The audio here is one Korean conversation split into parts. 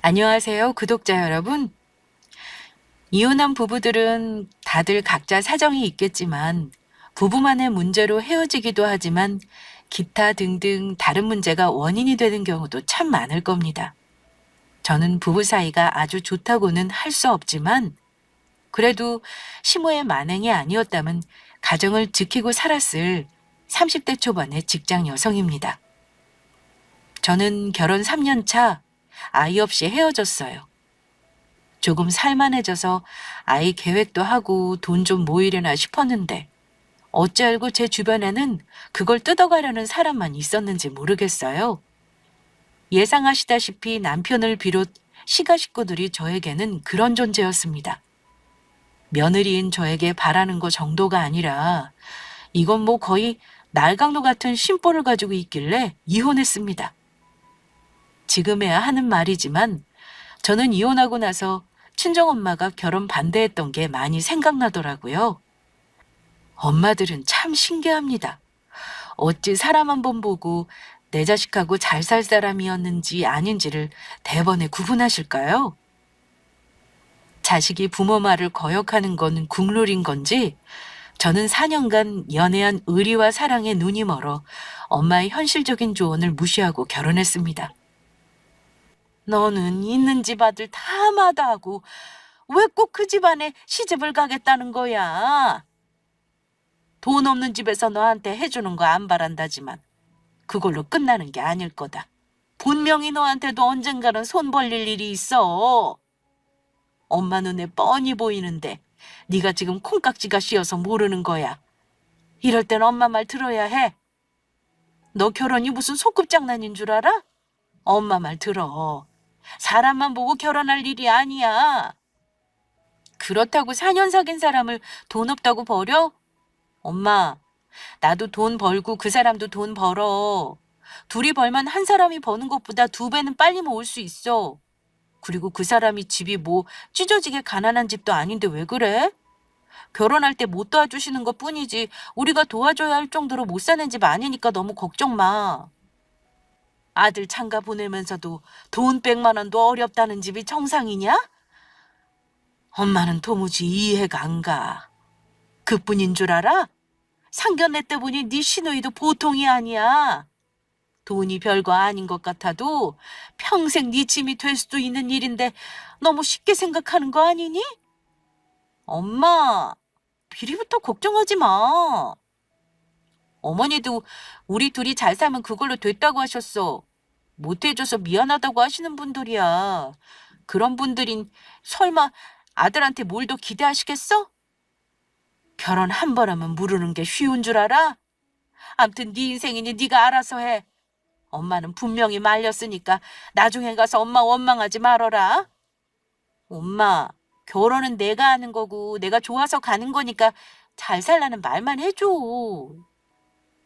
안녕하세요, 구독자 여러분. 이혼한 부부들은 다들 각자 사정이 있겠지만 부부만의 문제로 헤어지기도 하지만 기타 등등 다른 문제가 원인이 되는 경우도 참 많을 겁니다. 저는 부부 사이가 아주 좋다고는 할 수 없지만 그래도 시모의 만행이 아니었다면 가정을 지키고 살았을 30대 초반의 직장 여성입니다. 저는 결혼 3년 차 아이 없이 헤어졌어요. 조금 살만해져서 아이 계획도 하고 돈 좀 모이려나 싶었는데 어찌 알고 제 주변에는 그걸 뜯어가려는 사람만 있었는지 모르겠어요. 예상하시다시피 남편을 비롯 시가 식구들이 저에게는 그런 존재였습니다. 며느리인 저에게 바라는 거 정도가 아니라 이건 뭐 거의 날강도 같은 심보를 가지고 있길래 이혼했습니다. 지금에야 하는 말이지만 저는 이혼하고 나서 친정엄마가 결혼 반대했던 게 많이 생각나더라고요. 엄마들은 참 신기합니다. 어찌 사람 한 번 보고 내 자식하고 잘 살 사람이었는지 아닌지를 대번에 구분하실까요? 자식이 부모 말을 거역하는 건 국룰인 건지 저는 4년간 연애한 의리와 사랑에 눈이 멀어 엄마의 현실적인 조언을 무시하고 결혼했습니다. 너는 있는 집 아들 다 마다하고 왜 꼭 그 집안에 시집을 가겠다는 거야? 돈 없는 집에서 너한테 해주는 거 안 바란다지만 그걸로 끝나는 게 아닐 거다. 분명히 너한테도 언젠가는 손 벌릴 일이 있어. 엄마 눈에 뻔히 보이는데 네가 지금 콩깍지가 씌어서 모르는 거야. 이럴 땐 엄마 말 들어야 해. 너 결혼이 무슨 소꿉장난인 줄 알아? 엄마 말 들어. 사람만 보고 결혼할 일이 아니야. 그렇다고 4년 사귄 사람을 돈 없다고 버려? 엄마, 나도 돈 벌고 그 사람도 돈 벌어. 둘이 벌면 한 사람이 버는 것보다 2배는 빨리 모을 수 있어. 그리고 그 사람이 집이 뭐 찢어지게 가난한 집도 아닌데 왜 그래? 결혼할 때 못 도와주시는 것 뿐이지 우리가 도와줘야 할 정도로 못 사는 집 아니니까 너무 걱정 마. 아들 장가 보내면서도 돈 100만 원도 어렵다는 집이 정상이냐? 엄마는 도무지 이해가 안 가. 그뿐인 줄 알아? 상견례 때 보니 네 시누이도 보통이 아니야. 돈이 별거 아닌 것 같아도 평생 네 짐이 될 수도 있는 일인데 너무 쉽게 생각하는 거 아니니? 엄마, 비리부터 걱정하지 마. 어머니도 우리 둘이 잘 살면 그걸로 됐다고 하셨어. 못해줘서 미안하다고 하시는 분들이야. 그런 분들인 설마 아들한테 뭘 더 기대하시겠어? 결혼 한 번 하면 무르는 게 쉬운 줄 알아? 암튼 네 인생이니 네가 알아서 해. 엄마는 분명히 말렸으니까 나중에 가서 엄마 원망하지 말어라. 엄마, 결혼은 내가 하는 거고 내가 좋아서 가는 거니까 잘 살라는 말만 해줘.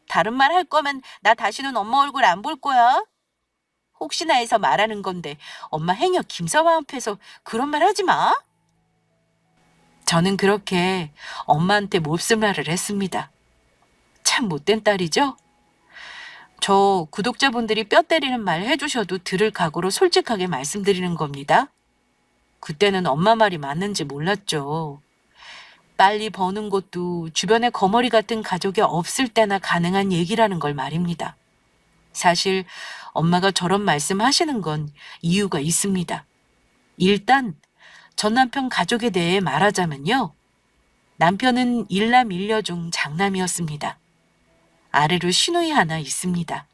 다른 말 할 거면 나 다시는 엄마 얼굴 안 볼 거야. 혹시나 해서 말하는 건데 엄마 행여 김서방 앞에서 그런 말 하지 마. 저는 그렇게 엄마한테 몹쓸 말을 했습니다. 참 못된 딸이죠? 저 구독자분들이 뼈 때리는 말 해주셔도 들을 각오로 솔직하게 말씀드리는 겁니다. 그때는 엄마 말이 맞는지 몰랐죠. 빨리 버는 것도 주변에 거머리 같은 가족이 없을 때나 가능한 얘기라는 걸 말입니다. 사실 엄마가 저런 말씀하시는 건 이유가 있습니다. 일단 전 남편 가족에 대해 말하자면요. 남편은 일남 일녀 중 장남이었습니다. 아래로 시누이 하나 있습니다.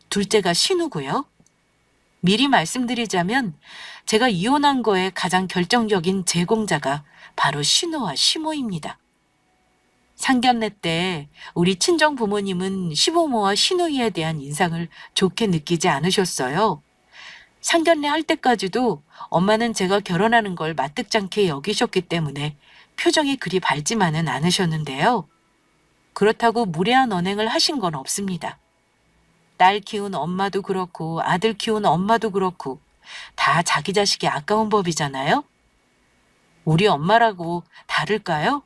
둘째가 신우고요. 미리 말씀드리자면 제가 이혼한 거에 가장 결정적인 제공자가 바로 신우와 시모입니다. 상견례 때 우리 친정 부모님은 시부모와 시누이에 대한 인상을 좋게 느끼지 않으셨어요. 상견례 할 때까지도 엄마는 제가 결혼하는 걸 마뜩찮게 여기셨기 때문에 표정이 그리 밝지만은 않으셨는데요. 그렇다고 무례한 언행을 하신 건 없습니다. 딸 키운 엄마도 그렇고 아들 키운 엄마도 그렇고 다 자기 자식이 아까운 법이잖아요. 우리 엄마라고 다를까요?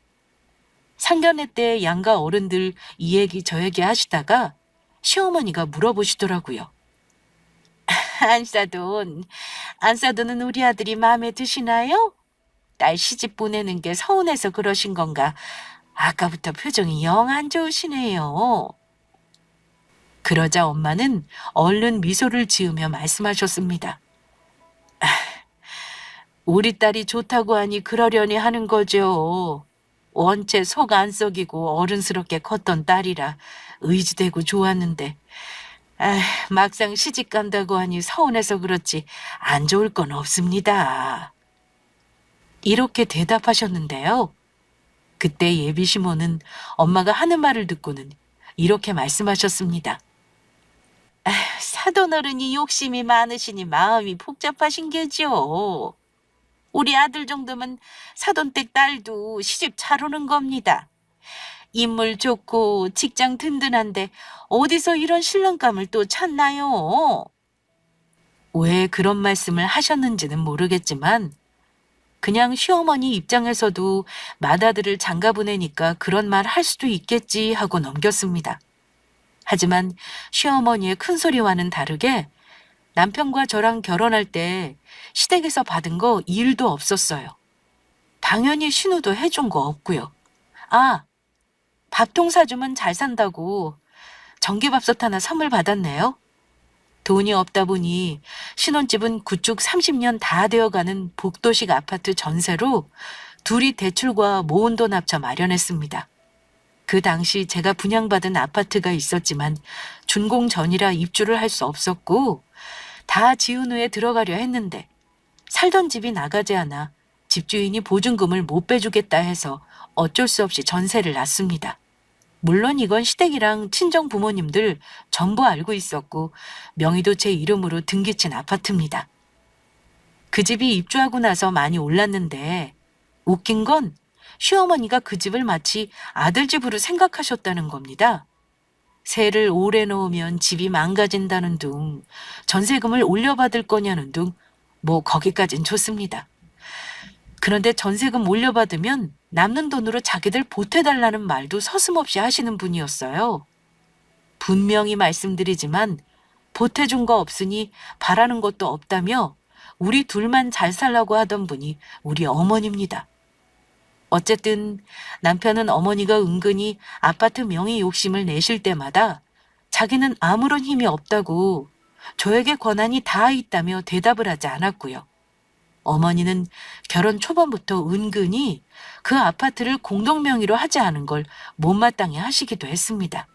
상견례 때 양가 어른들 이 얘기 저 얘기 하시다가 시어머니가 물어보시더라고요. 안사돈, 안사돈은 우리 아들이 마음에 드시나요? 딸 시집 보내는 게 서운해서 그러신 건가? 아까부터 표정이 영 안 좋으시네요. 그러자 엄마는 얼른 미소를 지으며 말씀하셨습니다. 우리 딸이 좋다고 하니 그러려니 하는 거죠. 원체 속 안 썩이고 어른스럽게 컸던 딸이라 의지되고 좋았는데, 아, 막상 시집 간다고 하니 서운해서 그렇지 안 좋을 건 없습니다. 이렇게 대답하셨는데요. 그때 예비 시모는 엄마가 하는 말을 듣고는 이렇게 말씀하셨습니다. 사돈 어른이 욕심이 많으시니 마음이 복잡하신 게죠. 우리 아들 정도면 사돈댁 딸도 시집 잘 오는 겁니다. 인물 좋고 직장 든든한데 어디서 이런 신랑감을 또 찾나요? 왜 그런 말씀을 하셨는지는 모르겠지만 그냥 시어머니 입장에서도 맏아들을 장가 보내니까 그런 말 할 수도 있겠지 하고 넘겼습니다. 하지만 시어머니의 큰 소리와는 다르게 남편과 저랑 결혼할 때 시댁에서 받은 거 일도 없었어요. 당연히 신우도 해준 거 없고요. 아, 밥통 사주면 잘 산다고 전기밥솥 하나 선물 받았네요. 돈이 없다 보니 신혼집은 구축 30년 다 되어가는 복도식 아파트 전세로 둘이 대출과 모은 돈 합쳐 마련했습니다. 그 당시 제가 분양받은 아파트가 있었지만 준공 전이라 입주를 할 수 없었고 다 지은 후에 들어가려 했는데 살던 집이 나가지 않아 집주인이 보증금을 못 빼주겠다 해서 어쩔 수 없이 전세를 놨습니다. 물론 이건 시댁이랑 친정 부모님들 전부 알고 있었고 명의도 제 이름으로 등기친 아파트입니다. 그 집이 입주하고 나서 많이 올랐는데 웃긴 건 시어머니가 그 집을 마치 아들 집으로 생각하셨다는 겁니다. 세를 오래 놓으면 집이 망가진다는 둥, 전세금을 올려받을 거냐는 둥, 뭐 거기까진 좋습니다. 그런데 전세금 올려받으면 남는 돈으로 자기들 보태달라는 말도 서슴없이 하시는 분이었어요. 분명히 말씀드리지만 보태준 거 없으니 바라는 것도 없다며 우리 둘만 잘 살라고 하던 분이 우리 어머니입니다. 어쨌든 남편은 어머니가 은근히 아파트 명의 욕심을 내실 때마다 자기는 아무런 힘이 없다고 저에게 권한이 다 있다며 대답을 하지 않았고요. 어머니는 결혼 초반부터 은근히 그 아파트를 공동 명의로 하지 않은 걸 못마땅해 하시기도 했습니다.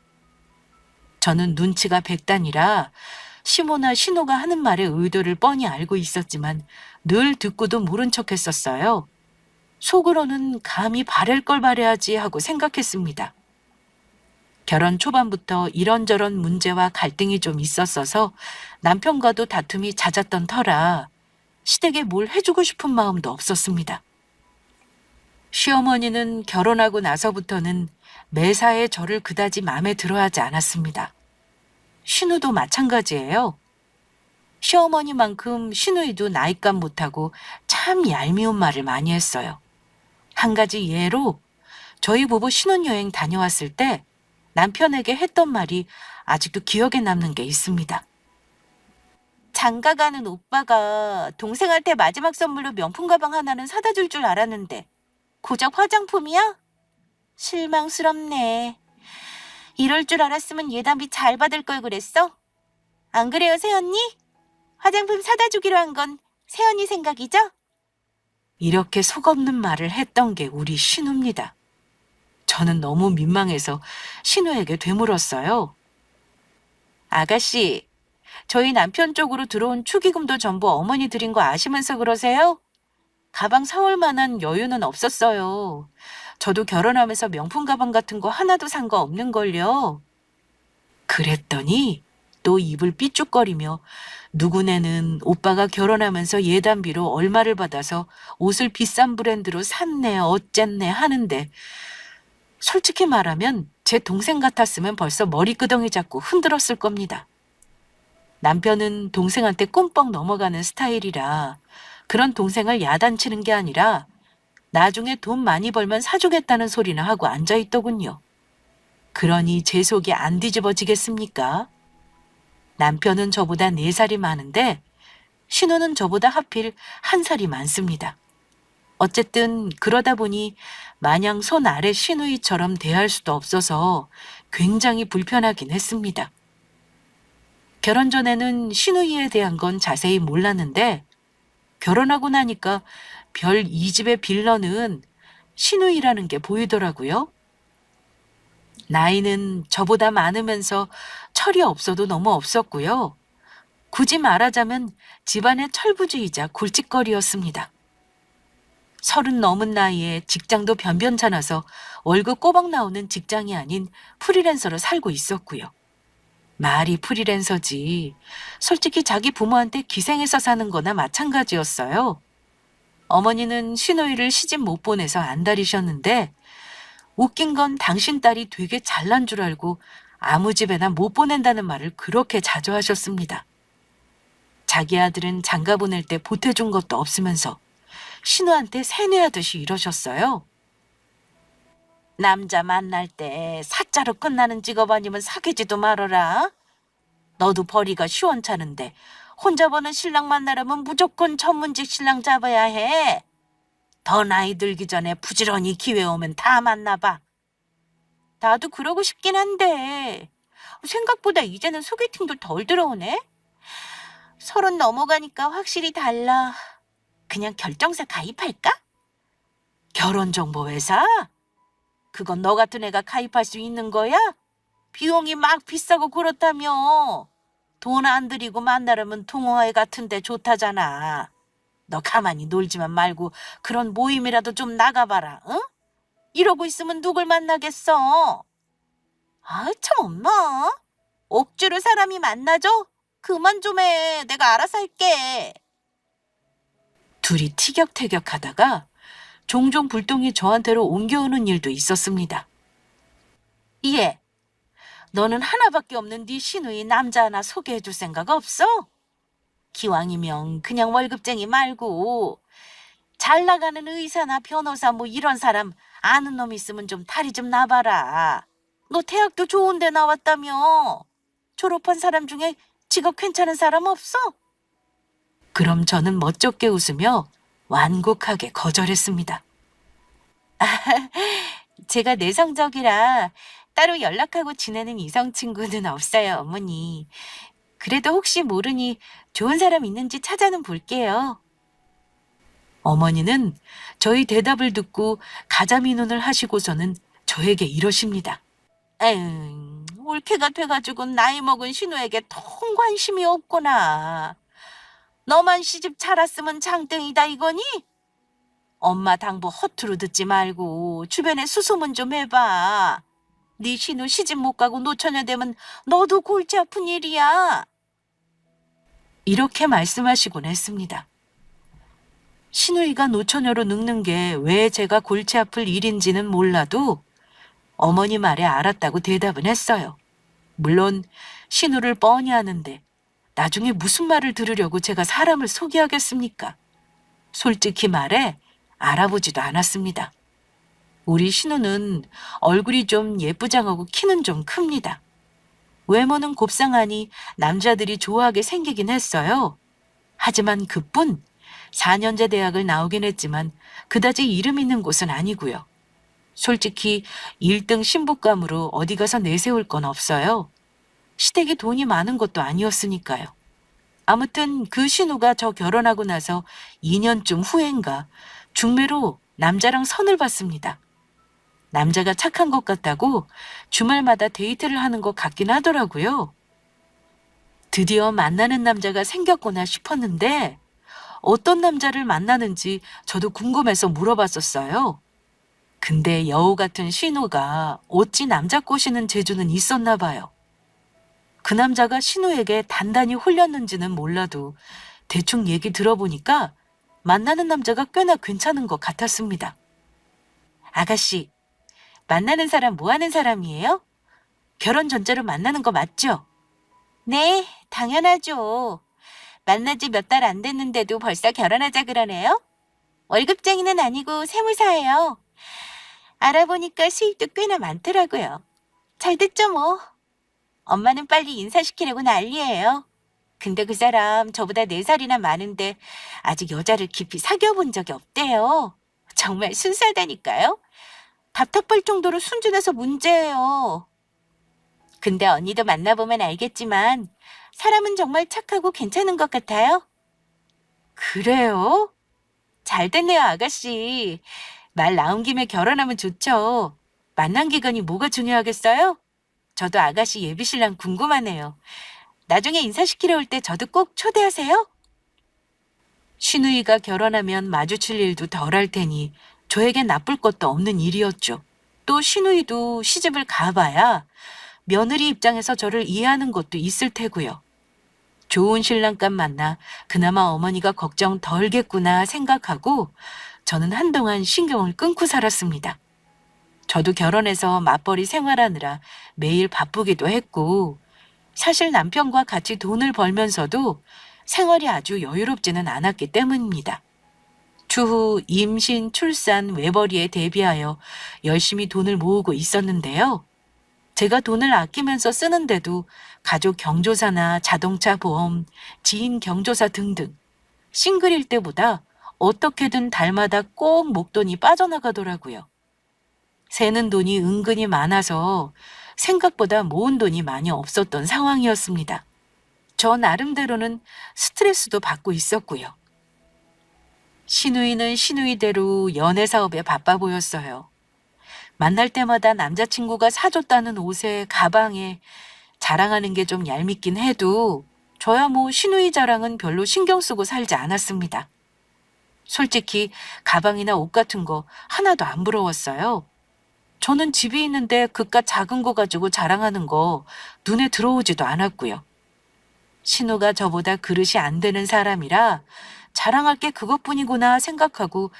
저는 눈치가 백단이라 시모나 신호가 하는 말의 의도를 뻔히 알고 있었지만 늘 듣고도 모른 척 했었어요. 속으로는 감히 바랄 걸 바라야지 하고 생각했습니다. 결혼 초반부터 이런저런 문제와 갈등이 좀 있었어서 남편과도 다툼이 잦았던 터라 시댁에 뭘 해주고 싶은 마음도 없었습니다. 시어머니는 결혼하고 나서부터는 매사에 저를 그다지 마음에 들어하지 않았습니다. 신우도 마찬가지예요. 시어머니만큼 신우이도 나이값 못하고 참 얄미운 말을 많이 했어요. 한 가지 예로 저희 부부 신혼여행 다녀왔을 때 남편에게 했던 말이 아직도 기억에 남는 게 있습니다. 장가 가는 오빠가 동생한테 마지막 선물로 명품 가방 하나는 사다 줄 줄 알았는데 고작 화장품이야? 실망스럽네. 이럴 줄 알았으면 예단비 잘 받을 걸 그랬어? 안 그래요, 새언니? 화장품 사다 주기로 한 건 새언니 생각이죠? 이렇게 속없는 말을 했던 게 우리 신우입니다. 저는 너무 민망해서 신우에게 되물었어요. 아가씨, 저희 남편 쪽으로 들어온 축의금도 전부 어머니 드린 거 아시면서 그러세요? 가방 사올 만한 여유는 없었어요. 저도 결혼하면서 명품 가방 같은 거 하나도 산 거 없는걸요. 그랬더니 또 입을 삐죽거리며 누구네는 오빠가 결혼하면서 예단비로 얼마를 받아서 옷을 비싼 브랜드로 샀네 어쨌네 하는데 솔직히 말하면 제 동생 같았으면 벌써 머리끄덩이 잡고 흔들었을 겁니다. 남편은 동생한테 꼼뻑 넘어가는 스타일이라 그런 동생을 야단치는 게 아니라 나중에 돈 많이 벌면 사주겠다는 소리나 하고 앉아있더군요. 그러니 제 속이 안 뒤집어지겠습니까? 남편은 저보다 4살이 많은데 신우는 저보다 하필 1살이 많습니다. 어쨌든 그러다 보니 마냥 손 아래 시누이처럼 대할 수도 없어서 굉장히 불편하긴 했습니다. 결혼 전에는 시누이에 대한 건 자세히 몰랐는데 결혼하고 나니까 별 이 집의 빌런은 시누이라는 게 보이더라고요. 나이는 저보다 많으면서 철이 없어도 너무 없었고요. 굳이 말하자면 집안의 철부지이자 골칫거리였습니다. 30 넘은 나이에 직장도 변변찮아서 월급 꼬박 나오는 직장이 아닌 프리랜서로 살고 있었고요. 말이 프리랜서지. 솔직히 자기 부모한테 기생해서 사는 거나 마찬가지였어요. 어머니는 시누이를 시집 못 보내서 안달이셨는데 웃긴 건 당신 딸이 되게 잘난 줄 알고 아무 집에나 못 보낸다는 말을 그렇게 자주 하셨습니다. 자기 아들은 장가 보낼 때 보태준 것도 없으면서 신우한테 세뇌하듯이 이러셨어요. 남자 만날 때 사자로 끝나는 직업 아니면 사귀지도 말어라. 너도 벌이가 시원찮은데 혼자 버는 신랑 만나려면 무조건 전문직 신랑 잡아야 해. 더 나이 들기 전에 부지런히 기회 오면 다 만나봐. 나도 그러고 싶긴 한데 생각보다 이제는 소개팅도 덜 들어오네. 30 넘어가니까 확실히 달라. 그냥 결정사 가입할까? 결혼정보회사? 그건 너 같은 애가 가입할 수 있는 거야? 비용이 막 비싸고 그렇다며. 돈 안 들이고 만나려면 동호회 같은 데 좋다잖아. 너 가만히 놀지만 말고 그런 모임이라도 좀 나가봐라. 응? 이러고 있으면 누굴 만나겠어? 아, 참 엄마. 억지로 사람이 만나줘? 그만 좀 해. 내가 알아서 할게. 둘이 티격태격하다가 종종 불똥이 저한테로 옮겨오는 일도 있었습니다. 예, 너는 하나밖에 없는 네 시누이 남자 하나 소개해줄 생각 없어? 기왕이면 그냥 월급쟁이 말고 잘 나가는 의사나 변호사 뭐 이런 사람 아는 놈 있으면 좀 다리 좀 놔봐라. 너 대학도 좋은 데 나왔다며. 졸업한 사람 중에 직업 괜찮은 사람 없어? 그럼 저는 멋쩍게 웃으며 완곡하게 거절했습니다. 제가 내성적이라 따로 연락하고 지내는 이성 친구는 없어요, 어머니. 그래도 혹시 모르니 좋은 사람 있는지 찾아는 볼게요. 어머니는 저희 대답을 듣고 가자미 눈을 하시고서는 저에게 이러십니다. 에휴, 올케가 돼가지고 나이 먹은 신우에게 통 관심이 없구나. 너만 시집 잘 왔으면 장땡이다 이거니? 엄마 당부 허투루 듣지 말고 주변에 수소문 좀 해봐. 네 신우 시집 못 가고 노처녀 되면 너도 골치 아픈 일이야. 이렇게 말씀하시곤 했습니다. 시누이가 노처녀로 늙는 게 왜 제가 골치 아플 일인지는 몰라도 어머니 말에 알았다고 대답은 했어요. 물론 신우를 뻔히 아는데 나중에 무슨 말을 들으려고 제가 사람을 소개하겠습니까? 솔직히 말해 알아보지도 않았습니다. 우리 신우는 얼굴이 좀 예쁘장하고 키는 좀 큽니다. 외모는 곱상하니 남자들이 좋아하게 생기긴 했어요. 하지만 그뿐 4년제 대학을 나오긴 했지만 그다지 이름 있는 곳은 아니고요. 솔직히 1등 신부감으로 어디 가서 내세울 건 없어요. 시댁이 돈이 많은 것도 아니었으니까요. 아무튼 그 신우가 저 결혼하고 나서 2년쯤 후인가 중매로 남자랑 선을 봤습니다. 남자가 착한 것 같다고 주말마다 데이트를 하는 것 같긴 하더라고요. 드디어 만나는 남자가 생겼구나 싶었는데 어떤 남자를 만나는지 저도 궁금해서 물어봤었어요. 근데 여우 같은 신우가 어찌 남자 꼬시는 재주는 있었나 봐요. 그 남자가 신우에게 단단히 홀렸는지는 몰라도 대충 얘기 들어보니까 만나는 남자가 꽤나 괜찮은 것 같았습니다. 아가씨, 만나는 사람 뭐 하는 사람이에요? 결혼 전제로 만나는 거 맞죠? 네, 당연하죠. 만난 지 몇 달 안 됐는데도 벌써 결혼하자 그러네요? 월급쟁이는 아니고 세무사예요. 알아보니까 수입도 꽤나 많더라고요. 잘 됐죠 뭐. 엄마는 빨리 인사시키려고 난리예요. 근데 그 사람 저보다 4살이나 많은데 아직 여자를 깊이 사귀어 본 적이 없대요. 정말 순수하다니까요. 답답할 정도로 순진해서 문제예요. 근데 언니도 만나보면 알겠지만 사람은 정말 착하고 괜찮은 것 같아요. 그래요? 잘 됐네요, 아가씨. 말 나온 김에 결혼하면 좋죠. 만난 기간이 뭐가 중요하겠어요? 저도 아가씨 예비신랑 궁금하네요. 나중에 인사시키러 올 때 저도 꼭 초대하세요. 신우이가 결혼하면 마주칠 일도 덜 할 테니 저에겐 나쁠 것도 없는 일이었죠. 또 신우이도 시집을 가봐야 며느리 입장에서 저를 이해하는 것도 있을 테고요. 좋은 신랑감 만나 그나마 어머니가 걱정 덜겠구나 생각하고 저는 한동안 신경을 끊고 살았습니다. 저도 결혼해서 맞벌이 생활하느라 매일 바쁘기도 했고 사실 남편과 같이 돈을 벌면서도 생활이 아주 여유롭지는 않았기 때문입니다. 추후 임신, 출산, 외벌이에 대비하여 열심히 돈을 모으고 있었는데요. 제가 돈을 아끼면서 쓰는데도 가족 경조사나 자동차 보험, 지인 경조사 등등 싱글일 때보다 어떻게든 달마다 꼭 목돈이 빠져나가더라고요. 새는 돈이 은근히 많아서 생각보다 모은 돈이 많이 없었던 상황이었습니다. 저 나름대로는 스트레스도 받고 있었고요. 신우이는 신우이대로 연애 사업에 바빠 보였어요. 만날 때마다 남자친구가 사줬다는 옷에 가방에 자랑하는 게 좀 얄밉긴 해도 저야 뭐 신우이 자랑은 별로 신경 쓰고 살지 않았습니다. 솔직히 가방이나 옷 같은 거 하나도 안 부러웠어요. 저는 집이 있는데 그깟 작은 거 가지고 자랑하는 거 눈에 들어오지도 않았고요. 신우가 저보다 그릇이 안 되는 사람이라 자랑할 게 그것뿐이구나 생각하고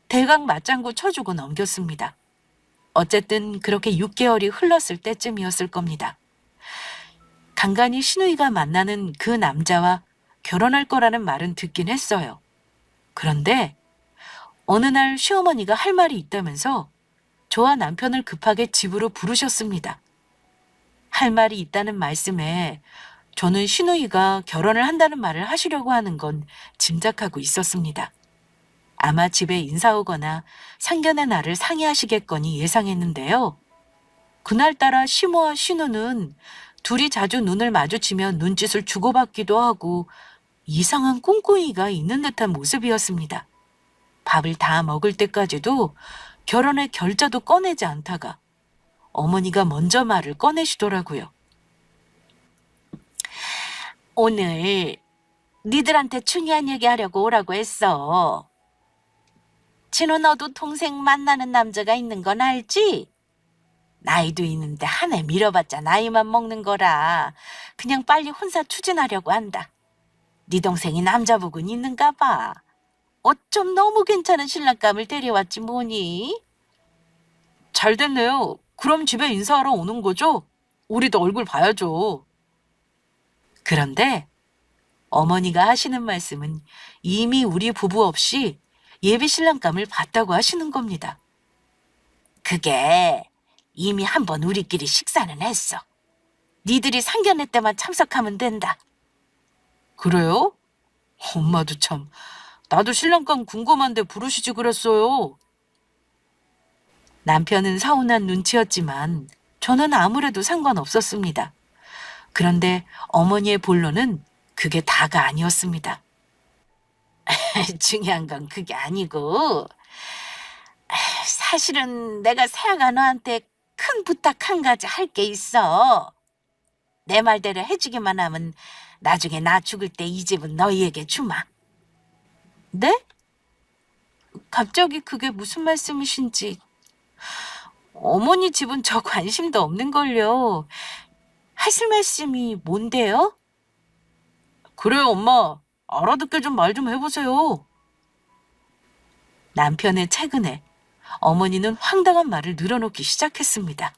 대강 맞장구 쳐주고 넘겼습니다. 어쨌든 그렇게 6개월이 흘렀을 때쯤이었을 겁니다. 간간히 신우이가 만나는 그 남자와 결혼할 거라는 말은 듣긴 했어요. 그런데 어느 날 시어머니가 할 말이 있다면서 저와 남편을 급하게 집으로 부르셨습니다. 할 말이 있다는 말씀에 저는 신우이가 결혼을 한다는 말을 하시려고 하는 건 짐작하고 있었습니다. 아마 집에 인사 오거나 상견례 날을 상의하시겠거니 예상했는데요. 그날따라 시모와 신우는 둘이 자주 눈을 마주치며 눈짓을 주고받기도 하고 이상한 꿍꿍이가 있는 듯한 모습이었습니다. 밥을 다 먹을 때까지도 결혼의 결자도 꺼내지 않다가 어머니가 먼저 말을 꺼내시더라고요. 오늘 니들한테 중요한 얘기 하려고 오라고 했어. 진우 너도 동생 만나는 남자가 있는 건 알지? 나이도 있는데 한 해 밀어봤자 나이만 먹는 거라 그냥 빨리 혼사 추진하려고 한다. 네 동생이 남자복은 있는가 봐. 어쩜 너무 괜찮은 신랑감을 데려왔지 뭐니? 잘 됐네요. 그럼 집에 인사하러 오는 거죠? 우리도 얼굴 봐야죠. 그런데 어머니가 하시는 말씀은 이미 우리 부부 없이 예비 신랑감을 봤다고 하시는 겁니다. 그게 이미 한번 우리끼리 식사는 했어. 니들이 상견례 때만 참석하면 된다. 그래요? 엄마도 참, 나도 신랑감 궁금한데 부르시지 그랬어요. 남편은 서운한 눈치였지만 저는 아무래도 상관없었습니다. 그런데 어머니의 본론은 그게 다가 아니었습니다. 중요한 건 그게 아니고 사실은 내가 세아가 너한테 큰 부탁 한 가지 할 게 있어. 내 말대로 해주기만 하면 나중에 나 죽을 때 이 집은 너희에게 주마. 네? 갑자기 그게 무슨 말씀이신지. 어머니 집은 저 관심도 없는걸요. 하실 말씀이 뭔데요? 그래요, 엄마. 알아듣게 좀 말 좀 해보세요. 남편의 최근에 어머니는 황당한 말을 늘어놓기 시작했습니다.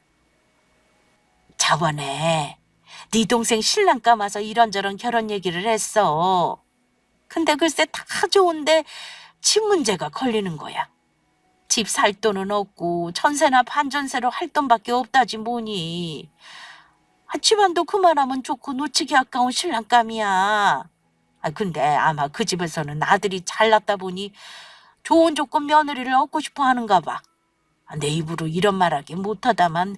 저번에 네 동생 신랑 감아서 이런저런 결혼 얘기를 했어. 근데 글쎄 다 좋은데 집 문제가 걸리는 거야. 집 살 돈은 없고 전세나 반전세로 할 돈밖에 없다지 뭐니. 집안도 그만하면 좋고 놓치기 아까운 신랑감이야. 근데 아마 그 집에서는 아들이 잘났다 보니 좋은 조건 며느리를 얻고 싶어 하는가 봐. 내 입으로 이런 말하기 못하다만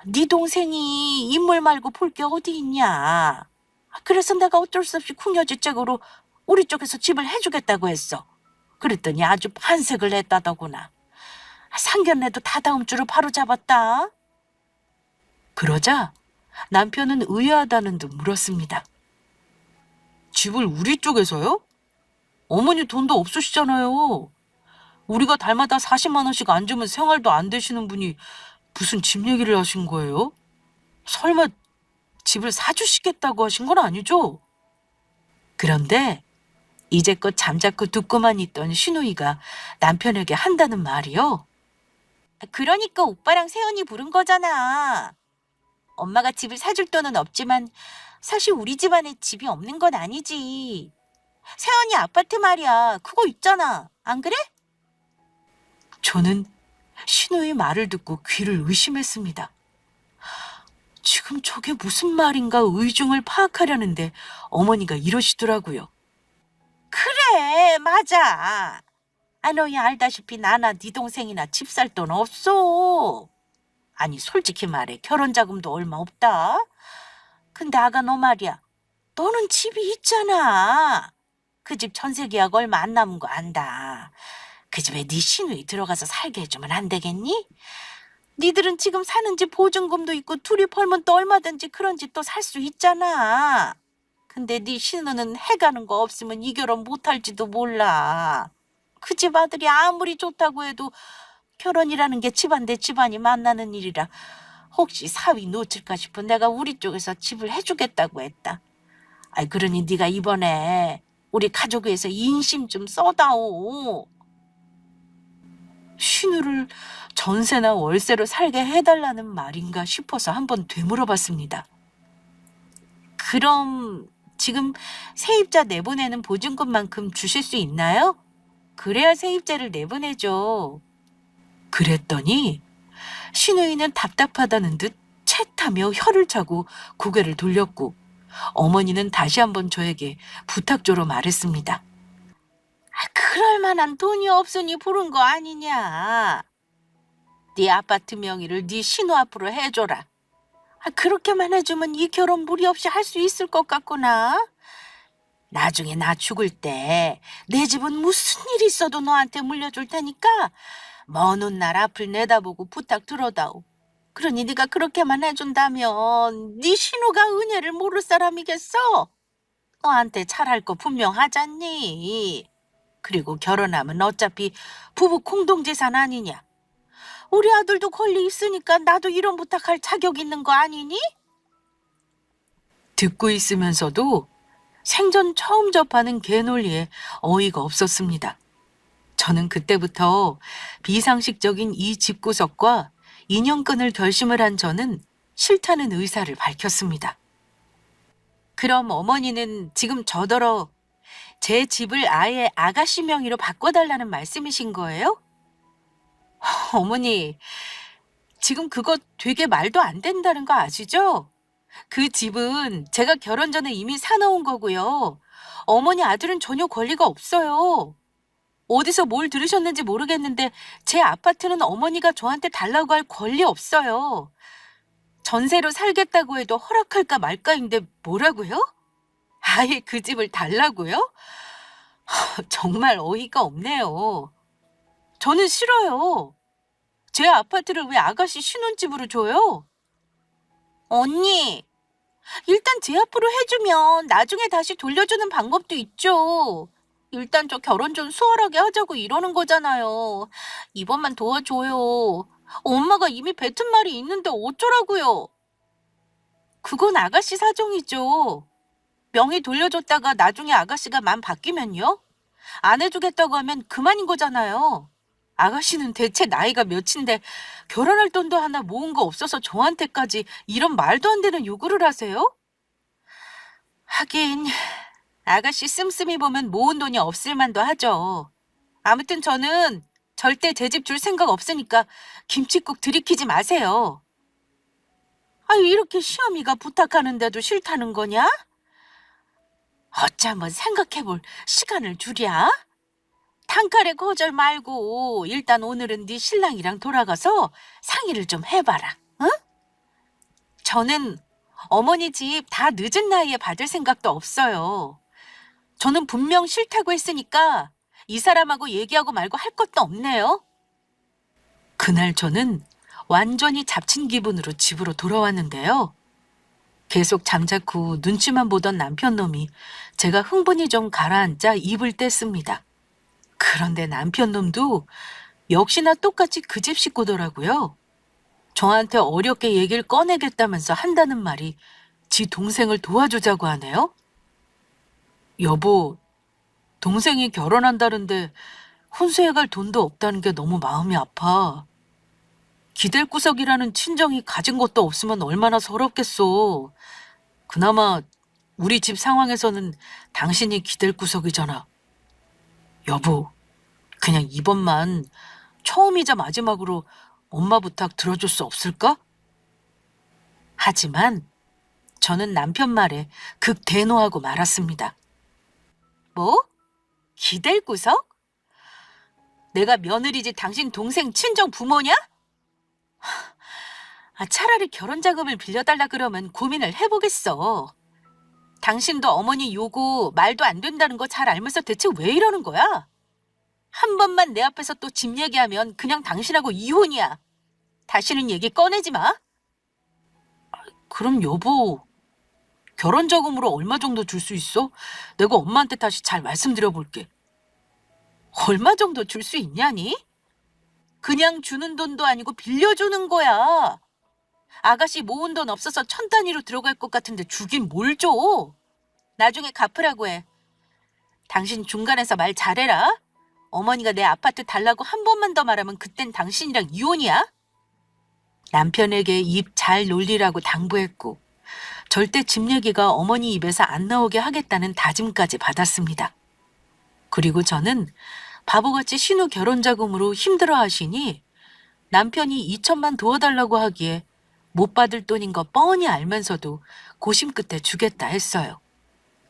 네 동생이 인물 말고 볼 게 어디 있냐. 그래서 내가 어쩔 수 없이 궁여지책으로 우리 쪽에서 집을 해주겠다고 했어. 그랬더니 아주 반색을 냈다더구나. 상견례도 다다음 주로 바로 잡았다. 그러자 남편은 의아하다는 듯 물었습니다. 집을 우리 쪽에서요? 어머니 돈도 없으시잖아요. 우리가 달마다 40만 원씩 안 주면 생활도 안 되시는 분이 무슨 집 얘기를 하신 거예요? 설마 집을 사주시겠다고 하신 건 아니죠? 그런데 이제껏 잠자코 듣고만 있던 신우이가 남편에게 한다는 말이요. 그러니까 오빠랑 세연이 부른 거잖아. 엄마가 집을 사줄 돈은 없지만 사실 우리 집안에 집이 없는 건 아니지. 세연이 아파트 말이야. 그거 있잖아. 안 그래? 저는 신우의 말을 듣고 귀를 의심했습니다. 지금 저게 무슨 말인가 의중을 파악하려는데 어머니가 이러시더라고요. 그래, 맞아. 너희 알다시피 나나 네 동생이나 집 살 돈 없어. 아니 솔직히 말해 결혼 자금도 얼마 없다. 근데 아가 너 말이야. 너는 집이 있잖아. 그 집 전세 계약 얼마 안 남은 거 안다. 그 집에 네 시누이 들어가서 살게 해주면 안 되겠니? 니들은 지금 사는 집 보증금도 있고 둘이 벌면 또 얼마든지 그런 집 또 살 수 있잖아. 근데 네 시누는 해가는 거 없으면 이 결혼 못할지도 몰라. 그 집 아들이 아무리 좋다고 해도 결혼이라는 게 집안 대 집안이 만나는 일이라 혹시 사위 놓칠까 싶어 내가 우리 쪽에서 집을 해주겠다고 했다. 그러니 네가 이번에 우리 가족 위해서 인심 좀 써다오. 신우를 전세나 월세로 살게 해달라는 말인가 싶어서 한번 되물어봤습니다. 그럼 지금 세입자 내보내는 보증금만큼 주실 수 있나요? 그래야 세입자를 내보내죠. 그랬더니 신우이는 답답하다는 듯 채타며 혀를 차고 고개를 돌렸고 어머니는 다시 한번 저에게 부탁조로 말했습니다. 그럴 만한 돈이 없으니 부른 거 아니냐. 네 아파트 명의를 네 신우 앞으로 해줘라. 그렇게만 해주면 이 결혼 무리 없이 할 수 있을 것 같구나. 나중에 나 죽을 때 내 집은 무슨 일 있어도 너한테 물려줄 테니까 먼 훗날 앞을 내다보고 부탁 들어다오. 그러니 네가 그렇게만 해준다면 네 신우가 은혜를 모를 사람이겠어? 너한테 잘할 거 분명하잖니. 그리고 결혼하면 어차피 부부 공동재산 아니냐. 우리 아들도 권리 있으니까 나도 이런 부탁할 자격 있는 거 아니니? 듣고 있으면서도 생전 처음 접하는 개논리에 어이가 없었습니다. 저는 그때부터 비상식적인 이 집구석과 인연 끊을 결심을 한 저는 싫다는 의사를 밝혔습니다. 그럼 어머니는 지금 저더러 제 집을 아예 아가씨 명의로 바꿔달라는 말씀이신 거예요? 어머니, 지금 그거 되게 말도 안 된다는 거 아시죠? 그 집은 제가 결혼 전에 이미 사놓은 거고요. 어머니 아들은 전혀 권리가 없어요. 어디서 뭘 들으셨는지 모르겠는데 제 아파트는 어머니가 저한테 달라고 할 권리 없어요. 전세로 살겠다고 해도 허락할까 말까인데 뭐라고요? 아예 그 집을 달라고요? 정말 어이가 없네요. 저는 싫어요. 제 아파트를 왜 아가씨 신혼집으로 줘요? 언니, 일단 제 앞으로 해주면 나중에 다시 돌려주는 방법도 있죠. 일단 저 결혼 좀 수월하게 하자고 이러는 거잖아요. 이번만 도와줘요. 엄마가 이미 뱉은 말이 있는데 어쩌라고요? 그건 아가씨 사정이죠. 명의 돌려줬다가 나중에 아가씨가 맘 바뀌면요? 안 해주겠다고 하면 그만인 거잖아요. 아가씨는 대체 나이가 몇인데 결혼할 돈도 하나 모은 거 없어서 저한테까지 이런 말도 안 되는 요구를 하세요? 하긴 아가씨 씀씀이 보면 모은 돈이 없을 만도 하죠. 아무튼 저는 절대 제 집 줄 생각 없으니까 김칫국 들이키지 마세요. 아유, 이렇게 시어미가 부탁하는데도 싫다는 거냐? 어찌 한번 생각해볼 시간을 주랴? 단칼에 거절 말고 일단 오늘은 네 신랑이랑 돌아가서 상의를 좀 해봐라. 응? 저는 어머니 집 다 늦은 나이에 받을 생각도 없어요. 저는 분명 싫다고 했으니까 이 사람하고 얘기하고 말고 할 것도 없네요. 그날 저는 완전히 잡친 기분으로 집으로 돌아왔는데요. 계속 잠자코 눈치만 보던 남편 놈이 제가 흥분이 좀 가라앉자 입을 뗐습니다. 그런데 남편 놈도 역시나 똑같이 그 집 식구더라고요. 저한테 어렵게 얘기를 꺼내겠다면서 한다는 말이 지 동생을 도와주자고 하네요. 여보, 동생이 결혼한다는데 혼수해 갈 돈도 없다는 게 너무 마음이 아파. 기댈 구석이라는 친정이 가진 것도 없으면 얼마나 서럽겠어. 그나마 우리 집 상황에서는 당신이 기댈 구석이잖아. 여보, 그냥 이번만 처음이자 마지막으로 엄마 부탁 들어줄 수 없을까? 하지만 저는 남편 말에 극대노하고 말았습니다. 뭐? 기댈 구석? 내가 며느리지 당신 동생 친정 부모냐? 차라리 결혼 자금을 빌려달라 그러면 고민을 해보겠어. 당신도 어머니 요구 말도 안 된다는 거 잘 알면서 대체 왜 이러는 거야? 한 번만 내 앞에서 또 집 얘기하면 그냥 당신하고 이혼이야. 다시는 얘기 꺼내지 마. 그럼 여보, 결혼 자금으로 얼마 정도 줄 수 있어? 내가 엄마한테 다시 잘 말씀드려 볼게. 얼마 정도 줄 수 있냐니? 그냥 주는 돈도 아니고 빌려주는 거야. 아가씨 모은 돈 없어서 천 단위로 들어갈 것 같은데 주긴 뭘 줘. 나중에 갚으라고 해. 당신 중간에서 말 잘해라. 어머니가 내 아파트 달라고 한 번만 더 말하면 그땐 당신이랑 이혼이야. 남편에게 입 잘 놀리라고 당부했고 절대 집 얘기가 어머니 입에서 안 나오게 하겠다는 다짐까지 받았습니다. 그리고 저는 바보같이 신우 결혼 자금으로 힘들어 하시니 남편이 2천만 도와달라고 하기에 못 받을 돈인 거 뻔히 알면서도 고심 끝에 주겠다 했어요.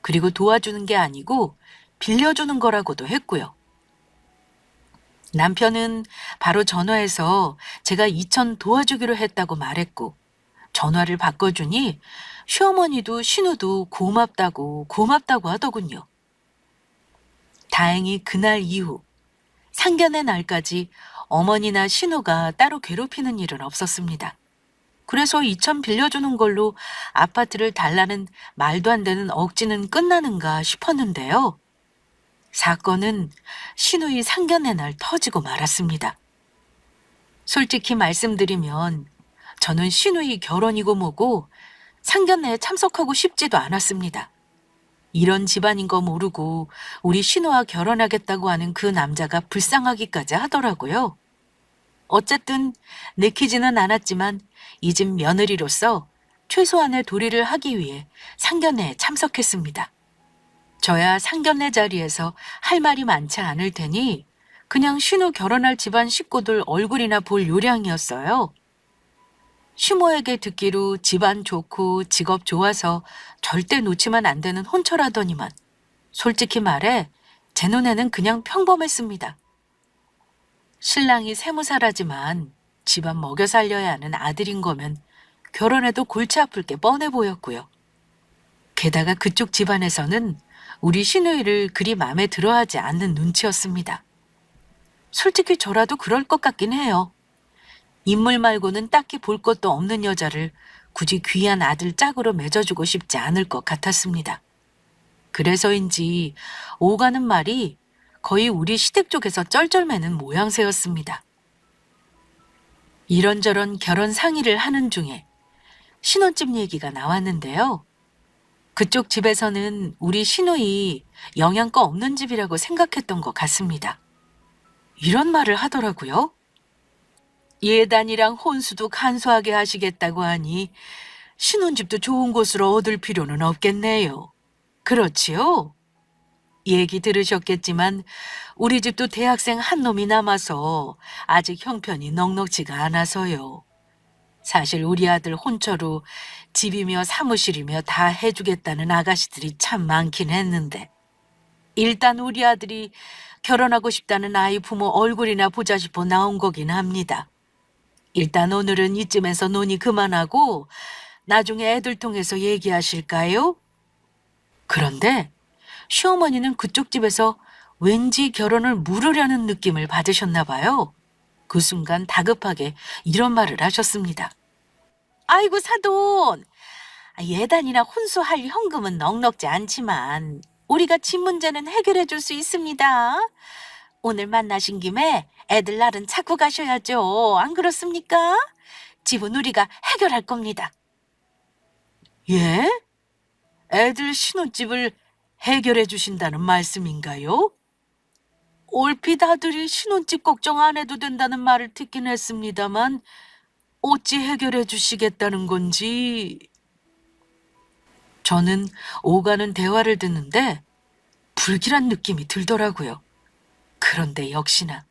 그리고 도와주는 게 아니고 빌려주는 거라고도 했고요. 남편은 바로 전화해서 제가 2천 도와주기로 했다고 말했고 전화를 바꿔주니 시어머니도 신우도 고맙다고 하더군요. 다행히 그날 이후 상견례 날까지 어머니나 신우가 따로 괴롭히는 일은 없었습니다. 그래서 2천 빌려주는 걸로 아파트를 달라는 말도 안 되는 억지는 끝나는가 싶었는데요. 사건은 신우이 상견례 날 터지고 말았습니다. 솔직히 말씀드리면 저는 신우이 결혼이고 뭐고 상견례에 참석하고 싶지도 않았습니다. 이런 집안인 거 모르고 우리 신우와 결혼하겠다고 하는 그 남자가 불쌍하기까지 하더라고요. 어쨌든 내키지는 않았지만 이 집 며느리로서 최소한의 도리를 하기 위해 상견례에 참석했습니다. 저야 상견례 자리에서 할 말이 많지 않을 테니 그냥 신우 결혼할 집안 식구들 얼굴이나 볼 요량이었어요. 시모에게 듣기로 집안 좋고 직업 좋아서 절대 놓치면 안 되는 혼처라더니만 솔직히 말해 제 눈에는 그냥 평범했습니다. 신랑이 세무사라지만 집안 먹여 살려야 하는 아들인 거면 결혼해도 골치 아플 게 뻔해 보였고요. 게다가 그쪽 집안에서는 우리 시누이를 그리 마음에 들어하지 않는 눈치였습니다. 솔직히 저라도 그럴 것 같긴 해요. 인물 말고는 딱히 볼 것도 없는 여자를 굳이 귀한 아들 짝으로 맺어주고 싶지 않을 것 같았습니다. 그래서인지 오가는 말이 거의 우리 시댁 쪽에서 쩔쩔매는 모양새였습니다. 이런저런 결혼 상의를 하는 중에 신혼집 얘기가 나왔는데요. 그쪽 집에서는 우리 시누이 영양가 없는 집이라고 생각했던 것 같습니다. 이런 말을 하더라고요. 예단이랑 혼수도 간소하게 하시겠다고 하니 신혼집도 좋은 곳으로 얻을 필요는 없겠네요. 그렇지요? 얘기 들으셨겠지만 우리 집도 대학생 한 놈이 남아서 아직 형편이 넉넉지가 않아서요. 사실 우리 아들 혼처로 집이며 사무실이며 다 해주겠다는 아가씨들이 참 많긴 했는데 일단 우리 아들이 결혼하고 싶다는 아이 부모 얼굴이나 보자 싶어 나온 거긴 합니다. 일단 오늘은 이쯤에서 논의 그만하고 나중에 애들 통해서 얘기하실까요? 그런데 시어머니는 그쪽 집에서 왠지 결혼을 물으려는 느낌을 받으셨나 봐요. 그 순간 다급하게 이런 말을 하셨습니다. 아이고 사돈, 예단이나 혼수할 현금은 넉넉지 않지만 우리가 집 문제는 해결해 줄 수 있습니다. 오늘 만나신 김에 애들 날은 찾고 가셔야죠. 안 그렇습니까? 집은 우리가 해결할 겁니다. 예? 애들 신혼집을 해결해 주신다는 말씀인가요? 얼핏 아들이 신혼집 걱정 안 해도 된다는 말을 듣긴 했습니다만 어찌 해결해 주시겠다는 건지. 저는 오가는 대화를 듣는데 불길한 느낌이 들더라고요. 그런데 역시나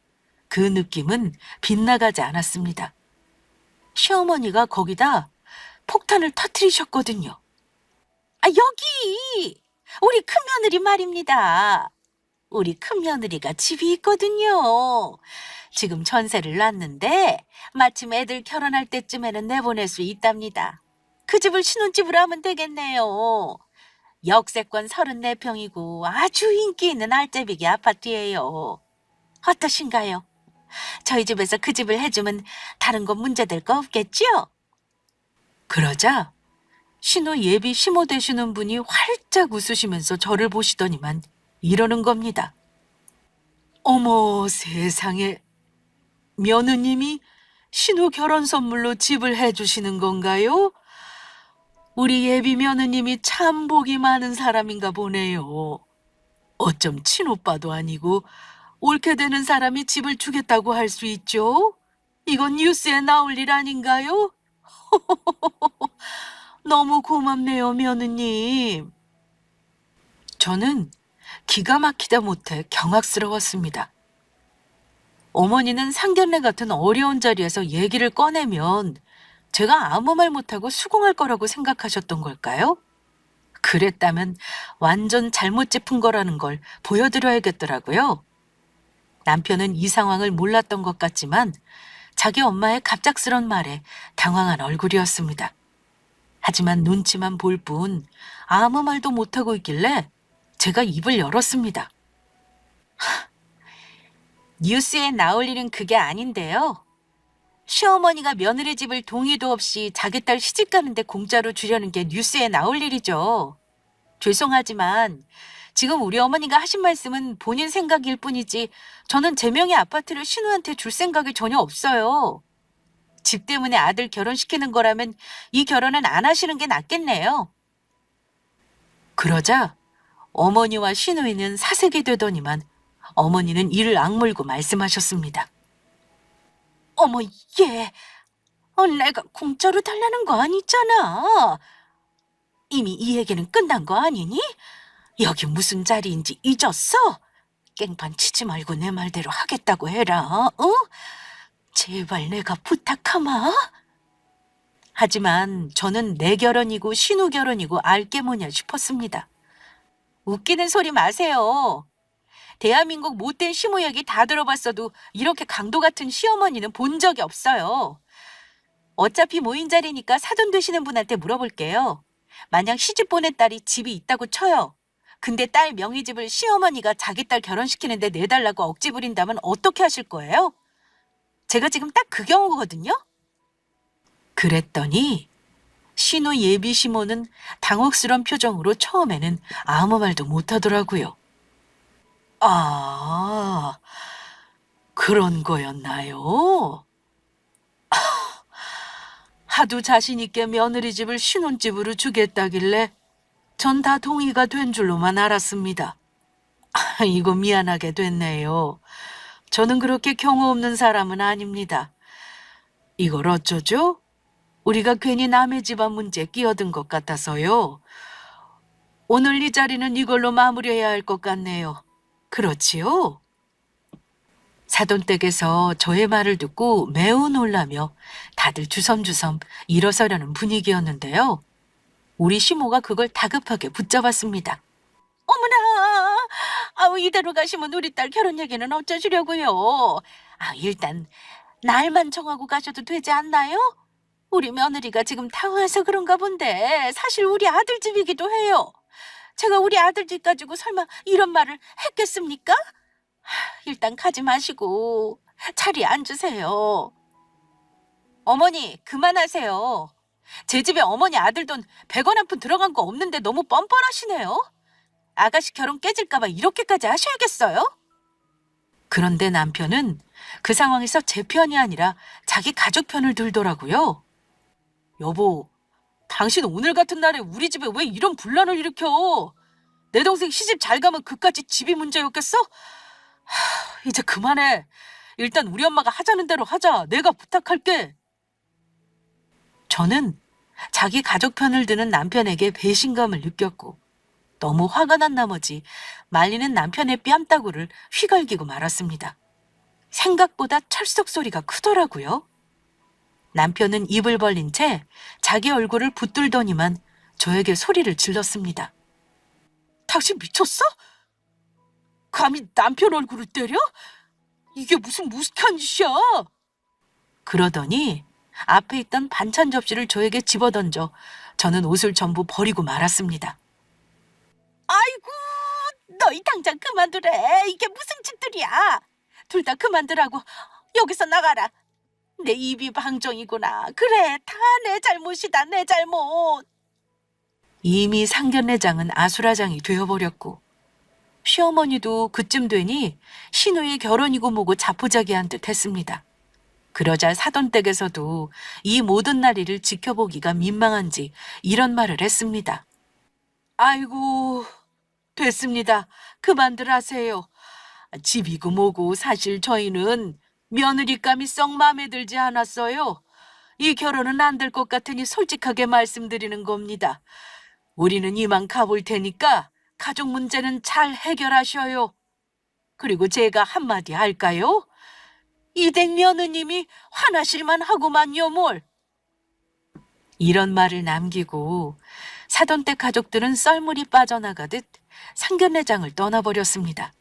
그 느낌은 빗나가지 않았습니다. 시어머니가 거기다 폭탄을 터뜨리셨거든요. 아, 여기! 우리 큰며느리 말입니다. 우리 큰며느리가 집이 있거든요. 지금 전세를 놨는데 마침 애들 결혼할 때쯤에는 내보낼 수 있답니다. 그 집을 신혼집으로 하면 되겠네요. 역세권 34평이고 아주 인기 있는 알짜배기 아파트예요. 어떠신가요? 저희 집에서 그 집을 해주면 다른 건 문제될 거 없겠죠? 그러자 신우 예비 시모 되시는 분이 활짝 웃으시면서 저를 보시더니만 이러는 겁니다. 어머 세상에, 며느님이 신우 결혼 선물로 집을 해주시는 건가요? 우리 예비 며느님이 참 복이 많은 사람인가 보네요. 어쩜 친오빠도 아니고 옳게 되는 사람이 집을 주겠다고 할 수 있죠? 이건 뉴스에 나올 일 아닌가요? 너무 고맙네요, 며느님. 저는 기가 막히다 못해 경악스러웠습니다. 어머니는 상견례 같은 어려운 자리에서 얘기를 꺼내면 제가 아무 말 못하고 수긍할 거라고 생각하셨던 걸까요? 그랬다면 완전 잘못 짚은 거라는 걸 보여드려야겠더라고요. 남편은 이 상황을 몰랐던 것 같지만 자기 엄마의 갑작스런 말에 당황한 얼굴이었습니다. 하지만 눈치만 볼 뿐 아무 말도 못하고 있길래 제가 입을 열었습니다. 뉴스에 나올 일은 그게 아닌데요. 시어머니가 며느리 집을 동의도 없이 자기 딸 시집 가는데 공짜로 주려는 게 뉴스에 나올 일이죠. 죄송하지만 지금 우리 어머니가 하신 말씀은 본인 생각일 뿐이지 저는 제 명의 아파트를 신우한테 줄 생각이 전혀 없어요. 집 때문에 아들 결혼시키는 거라면 이 결혼은 안 하시는 게 낫겠네요. 그러자 어머니와 신우이는 사색이 되더니만 어머니는 이를 악물고 말씀하셨습니다. 어머, 얘, 내가 공짜로 달라는 거 아니잖아. 이미 이 얘기는 끝난 거 아니니? 여기 무슨 자리인지 잊었어? 깽판 치지 말고 내 말대로 하겠다고 해라, 어? 제발 내가 부탁하마. 하지만 저는 내 결혼이고 신우 결혼이고 알게 뭐냐 싶었습니다. 웃기는 소리 마세요. 대한민국 못된 시모 얘기 다 들어봤어도 이렇게 강도 같은 시어머니는 본 적이 없어요. 어차피 모인 자리니까 사돈 되시는 분한테 물어볼게요. 만약 시집 보낸 딸이 집이 있다고 쳐요. 근데 딸 명의집을 시어머니가 자기 딸 결혼시키는데 내달라고 억지 부린다면 어떻게 하실 거예요? 제가 지금 딱 그 경우거든요. 그랬더니 신우 예비 시모는 당혹스런 표정으로 처음에는 아무 말도 못하더라고요. 아, 그런 거였나요? 하도 자신 있게 며느리 집을 신혼집으로 주겠다길래 전 다 동의가 된 줄로만 알았습니다. 이거 미안하게 됐네요. 저는 그렇게 경우 없는 사람은 아닙니다. 이걸 어쩌죠? 우리가 괜히 남의 집안 문제에 끼어든 것 같아서요. 오늘 이 자리는 이걸로 마무리해야 할 것 같네요. 그렇지요? 사돈댁에서 저의 말을 듣고 매우 놀라며 다들 주섬주섬 일어서려는 분위기였는데요. 우리 시모가 그걸 다급하게 붙잡았습니다. 어머나! 아우, 이대로 가시면 우리 딸 결혼 얘기는 어쩌시려고요? 일단 날만 정하고 가셔도 되지 않나요? 우리 며느리가 지금 당황해서 그런가 본데 사실 우리 아들 집이기도 해요. 제가 우리 아들 집 가지고 설마 이런 말을 했겠습니까? 일단 가지 마시고 자리에 앉으세요. 어머니, 그만하세요. 제 집에 어머니 아들 돈 100원 한 푼 들어간 거 없는데 너무 뻔뻔하시네요. 아가씨 결혼 깨질까 봐 이렇게까지 하셔야겠어요? 그런데 남편은 그 상황에서 제 편이 아니라 자기 가족 편을 들더라고요. 여보, 당신 오늘 같은 날에 우리 집에 왜 이런 분란을 일으켜? 내 동생 시집 잘 가면 그까지 집이 문제였겠어? 이제 그만해. 일단 우리 엄마가 하자는 대로 하자. 내가 부탁할게. 저는 자기 가족 편을 드는 남편에게 배신감을 느꼈고 너무 화가 난 나머지 말리는 남편의 뺨따구를 휘갈기고 말았습니다. 생각보다 철썩 소리가 크더라고요. 남편은 입을 벌린 채 자기 얼굴을 붙들더니만 저에게 소리를 질렀습니다. 당신 미쳤어? 감히 남편 얼굴을 때려? 이게 무슨 무식한 짓이야? 그러더니 앞에 있던 반찬 접시를 저에게 집어던져 저는 옷을 전부 버리고 말았습니다. 아이고, 너희 당장 그만두래. 이게 무슨 짓들이야. 둘 다 그만두라고. 여기서 나가라. 내 입이 방정이구나. 그래, 다 내 잘못이다, 내 잘못. 이미 상견례장은 아수라장이 되어버렸고 시어머니도 그쯤 되니 시누이 결혼이고 뭐고 자포자기한 듯 했습니다. 그러자 사돈댁에서도 이 모든 날이를 지켜보기가 민망한지 이런 말을 했습니다. 아이고, 됐습니다. 그만들 하세요. 집이고 뭐고 사실 저희는 며느리감이 썩 마음에 들지 않았어요. 이 결혼은 안 될 것 같으니 솔직하게 말씀드리는 겁니다. 우리는 이만 가볼 테니까 가족 문제는 잘 해결하셔요. 그리고 제가 한마디 할까요? 이댁 며느님이 화나실만 하고만요 뭘. 이런 말을 남기고 사돈댁 가족들은 썰물이 빠져나가듯 상견례장을 떠나버렸습니다.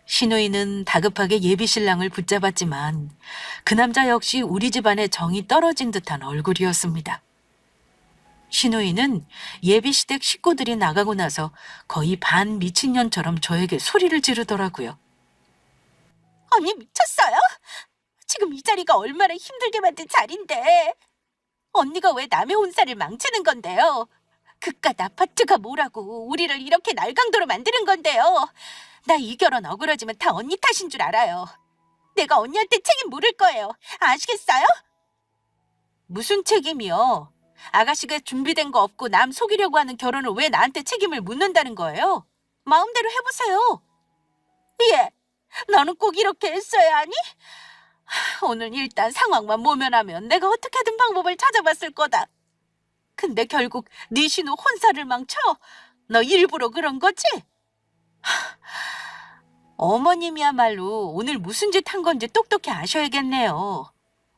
시누이는 다급하게 예비신랑을 붙잡았지만 그 남자 역시 우리 집안의 정이 떨어진 듯한 얼굴이었습니다. 시누이는 예비시댁 식구들이 나가고 나서 거의 반 미친년처럼 저에게 소리를 지르더라고요. 언니 미쳤어요? 지금 이 자리가 얼마나 힘들게 만든 자리인데 언니가 왜 남의 혼사를 망치는 건데요? 그깟 아파트가 뭐라고 우리를 이렇게 날강도로 만드는 건데요. 나 이 결혼 억울하지만 다 언니 탓인 줄 알아요. 내가 언니한테 책임 물을 거예요. 아시겠어요? 무슨 책임이요? 아가씨가 준비된 거 없고 남 속이려고 하는 결혼을 왜 나한테 책임을 묻는다는 거예요? 마음대로 해보세요. 예, 너는 꼭 이렇게 했어야 하니? 오늘 일단 상황만 모면하면 내가 어떻게든 방법을 찾아봤을 거다. 근데 결국 네 신우 혼사를 망쳐? 너 일부러 그런 거지? 어머님이야말로 오늘 무슨 짓 한 건지 똑똑히 아셔야겠네요.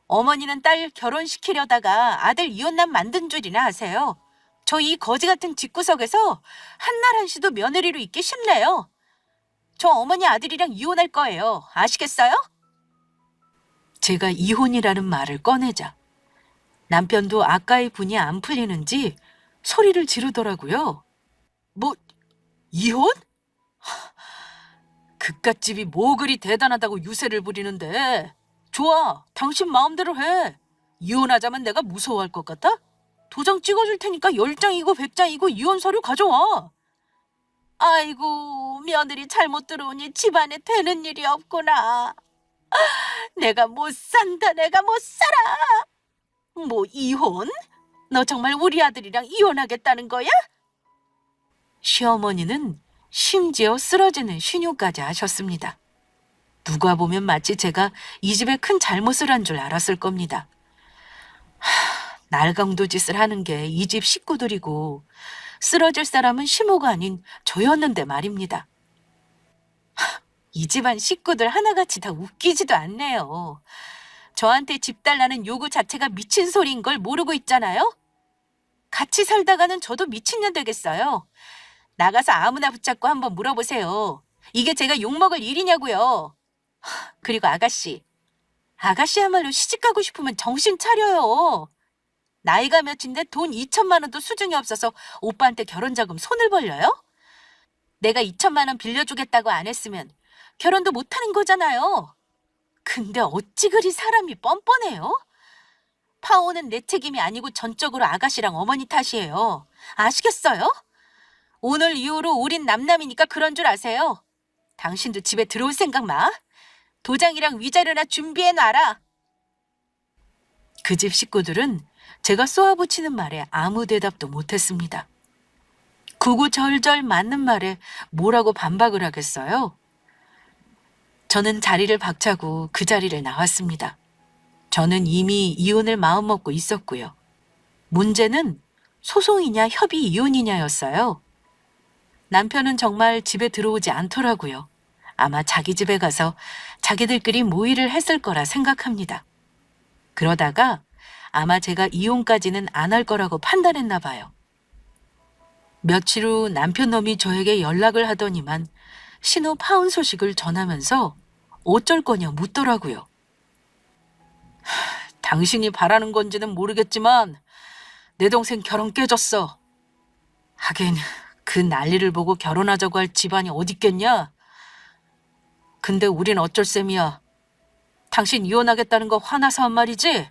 어머니는 딸 결혼시키려다가 아들 이혼남 만든 줄이나 아세요? 저 이 거지 같은 집구석에서 한날 한시도 며느리로 있기 싫네요. 저 어머니 아들이랑 이혼할 거예요. 아시겠어요? 제가 이혼이라는 말을 꺼내자 남편도 아까의 분이 안 풀리는지 소리를 지르더라고요. 뭐, 이혼? 그깟집이 뭐 그리 대단하다고 유세를 부리는데. 좋아, 당신 마음대로 해. 이혼하자면 내가 무서워할 것 같아? 도장 찍어줄 테니까 10장이고 100장이고 이혼 서류 가져와. 아이고, 며느리 잘못 들어오니 집안에 되는 일이 없구나. 내가 못 산다, 내가 못 살아. 뭐 이혼? 너 정말 우리 아들이랑 이혼하겠다는 거야? 시어머니는 심지어 쓰러지는 신용까지 하셨습니다. 누가 보면 마치 제가 이 집에 큰 잘못을 한 줄 알았을 겁니다. 날강도 짓을 하는 게 이 집 식구들이고 쓰러질 사람은 시모가 아닌 저였는데 말입니다. 이 집안 식구들 하나같이 다 웃기지도 않네요. 저한테 집 달라는 요구 자체가 미친 소리인 걸 모르고 있잖아요? 같이 살다가는 저도 미친년 되겠어요. 나가서 아무나 붙잡고 한번 물어보세요. 이게 제가 욕먹을 일이냐고요. 그리고 아가씨. 아가씨야말로 시집가고 싶으면 정신 차려요. 나이가 몇인데 돈 2천만 원도 수중에 없어서 오빠한테 결혼자금 손을 벌려요? 내가 2천만 원 빌려주겠다고 안 했으면 결혼도 못하는 거잖아요. 근데 어찌 그리 사람이 뻔뻔해요? 파혼은 내 책임이 아니고 전적으로 아가씨랑 어머니 탓이에요. 아시겠어요? 오늘 이후로 우린 남남이니까 그런 줄 아세요. 당신도 집에 들어올 생각 마. 도장이랑 위자료나 준비해놔라. 그 집 식구들은 제가 쏘아붙이는 말에 아무 대답도 못했습니다. 구구절절 맞는 말에 뭐라고 반박을 하겠어요? 저는 자리를 박차고 그 자리를 나왔습니다. 저는 이미 이혼을 마음먹고 있었고요. 문제는 소송이냐 협의 이혼이냐였어요. 남편은 정말 집에 들어오지 않더라고요. 아마 자기 집에 가서 자기들끼리 모의를 했을 거라 생각합니다. 그러다가 아마 제가 이혼까지는 안 할 거라고 판단했나 봐요. 며칠 후 남편 놈이 저에게 연락을 하더니만 신호 파혼 소식을 전하면서 어쩔 거냐 묻더라고요. 당신이 바라는 건지는 모르겠지만 내 동생 결혼 깨졌어. 하긴 그 난리를 보고 결혼하자고 할 집안이 어딨겠냐? 근데 우린 어쩔 셈이야. 당신 이혼하겠다는 거 화나서 한 말이지?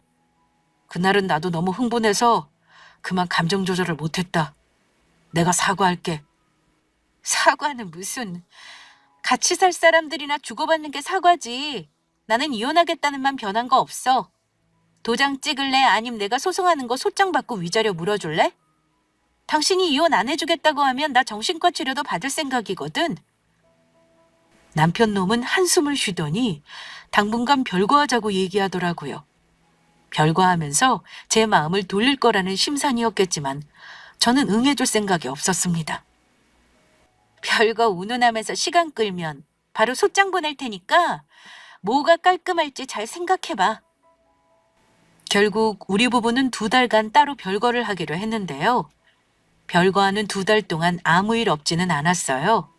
그날은 나도 너무 흥분해서 그만 감정 조절을 못했다. 내가 사과할게. 사과는 무슨. 같이 살 사람들이나 주고받는 게 사과지. 나는 이혼하겠다는 만 변한 거 없어. 도장 찍을래? 아님 내가 소송하는 거 소장 받고 위자료 물어줄래? 당신이 이혼 안 해주겠다고 하면 나 정신과 치료도 받을 생각이거든. 남편 놈은 한숨을 쉬더니 당분간 별거하자고 얘기하더라고요. 별거하면서 제 마음을 돌릴 거라는 심산이었겠지만 저는 응해줄 생각이 없었습니다. 별거 운운하면서 시간 끌면 바로 소장 보낼 테니까 뭐가 깔끔할지 잘 생각해봐. 결국 우리 부부는 2달간 따로 별거를 하기로 했는데요. 별거하는 2달 동안 아무 일 없지는 않았어요.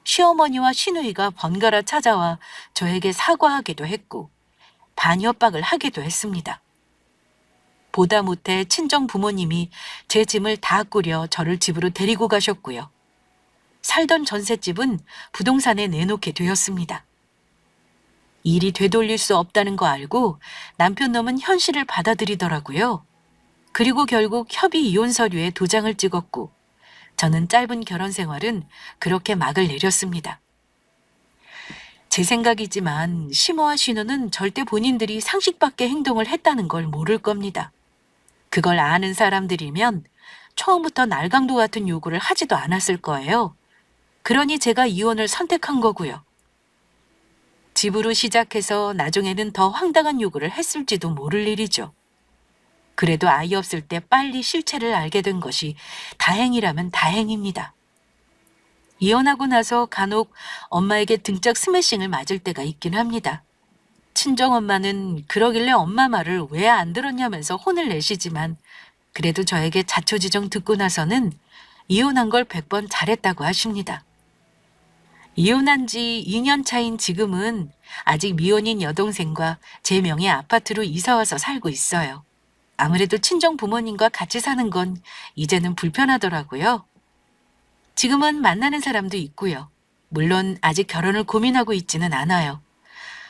시어머니와 시누이가 번갈아 찾아와 저에게 사과하기도 했고 반협박을 하기도 했습니다. 보다 못해 친정 부모님이 제 짐을 다 꾸려 저를 집으로 데리고 가셨고요. 살던 전셋집은 부동산에 내놓게 되었습니다. 일이 되돌릴 수 없다는 거 알고 남편 놈은 현실을 받아들이더라고요. 그리고 결국 협의 이혼 서류에 도장을 찍었고 저는 짧은 결혼 생활은 그렇게 막을 내렸습니다. 제 생각이지만 시모와 신우는 절대 본인들이 상식 밖의 행동을 했다는 걸 모를 겁니다. 그걸 아는 사람들이면 처음부터 날강도 같은 요구를 하지도 않았을 거예요. 그러니 제가 이혼을 선택한 거고요. 집으로 시작해서 나중에는 더 황당한 요구를 했을지도 모를 일이죠. 그래도 아이 없을 때 빨리 실체를 알게 된 것이 다행이라면 다행입니다. 이혼하고 나서 간혹 엄마에게 등짝 스매싱을 맞을 때가 있긴 합니다. 친정엄마는 그러길래 엄마 말을 왜 안 들었냐면서 혼을 내시지만 그래도 저에게 자초지종 듣고 나서는 이혼한 걸 100번 잘했다고 하십니다. 이혼한 지 2년 차인 지금은 아직 미혼인 여동생과 제 명의 아파트로 이사와서 살고 있어요. 아무래도 친정 부모님과 같이 사는 건 이제는 불편하더라고요. 지금은 만나는 사람도 있고요. 물론 아직 결혼을 고민하고 있지는 않아요.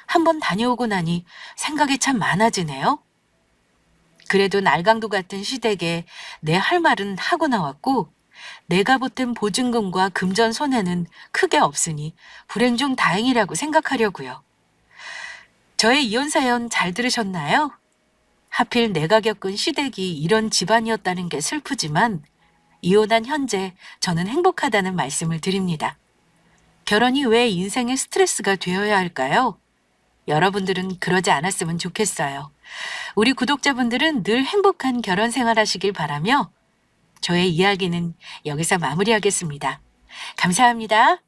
한번 다녀오고 나니 생각이 참 많아지네요. 그래도 날강도 같은 시댁에 내 할 말은 하고 나왔고 내가 보탠 보증금과 금전 손해는 크게 없으니 불행 중 다행이라고 생각하려고요. 저의 이혼 사연 잘 들으셨나요? 하필 내가 겪은 시댁이 이런 집안이었다는 게 슬프지만 이혼한 현재 저는 행복하다는 말씀을 드립니다. 결혼이 왜 인생의 스트레스가 되어야 할까요? 여러분들은 그러지 않았으면 좋겠어요. 우리 구독자분들은 늘 행복한 결혼 생활 하시길 바라며 저의 이야기는 여기서 마무리하겠습니다. 감사합니다.